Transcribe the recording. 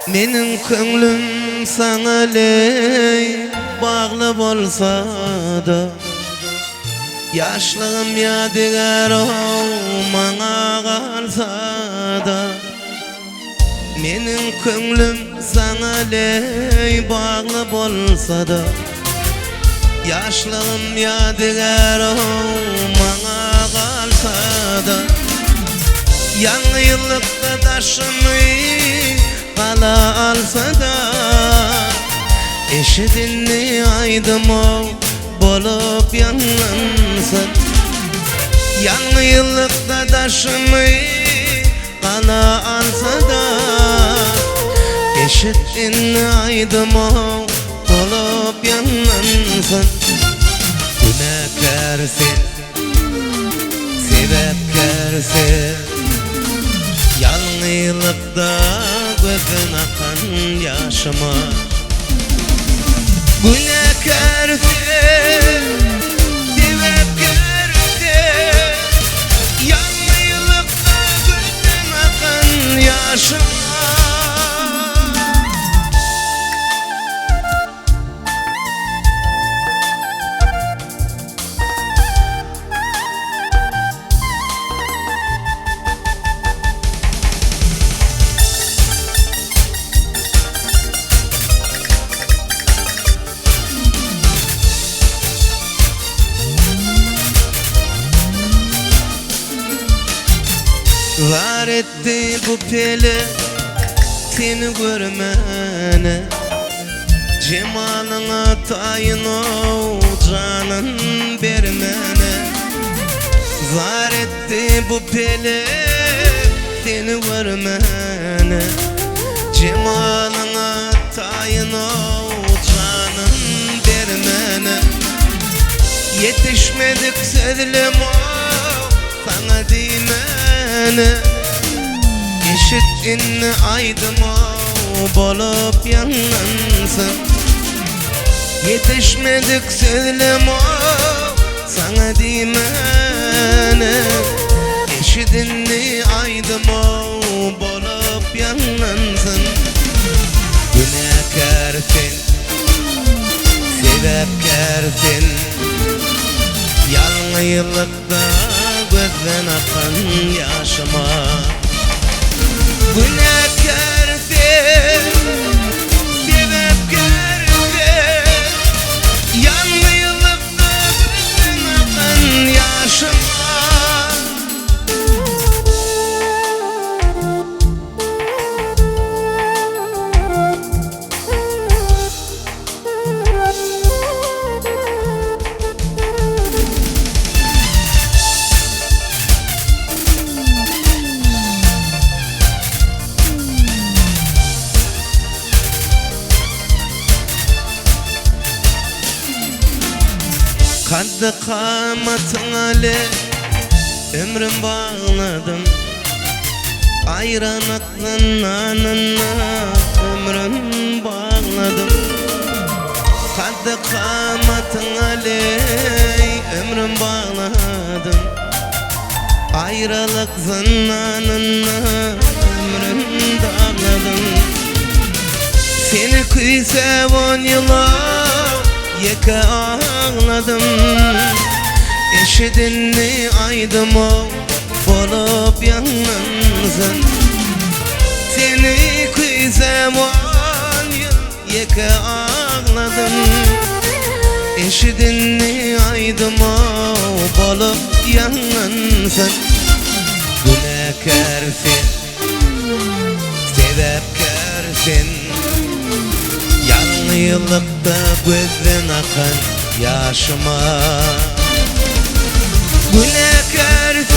Menin köngülüm sana ley bağlı bolsa da, yaşlığım yadigar mana kalsa da. Menin köngülüm sana ley bağlı bolsa da, yaşlığım yadigar mana kalsa da. Yanı yıllıkta taşımı kala alsa da, eşidinli aydım o bolup yanlansın. Yanı yıllıkta taşımı kala alsa da, eşidinli aydım o bolup yanlansın. Günahkarsin, sebepkarsin, yalnızlıkta gözün akan yaşıma. Günahkarsin, sebepkarsin, yalnızlıkta gözün akan yaşıma. Var etti bu pele seni görmene, cemalına tayin ol canın vermene. Var etti bu pele seni görmene, cemalına tayin ol canın vermene. Yetişmedik sözlüm o sana dimene, eşittin aydım o bolup yanlansın. Yetişmedik sözlüm o sana dimene, eşittin aydım o bolup yanlansın. Günahkarsin, sebepkarsin, yalnızlıkta gözden akan yaşıma. Günahkarsin, sebepkarsin, yalnızlıkta gözden akan yaşıma. Kaddı kamatına le ömrüm bağladım, ayran aklın anına ömrüm bağladım. Kaddı kamatına le ömrüm bağladım, ayrılık zannanına ömrüm dağladım. Seni kıysa 10 yıla yeka ağladım, eşidinli aydım o bolup yanlansın. Seni kıysam 10 yıl yeka ağladım, eşidinli aydım o bolup yanlansın. Günahkarsin, sebepkarsin, yalnızlıkta gözden akan yaşıma. Günahkarsin,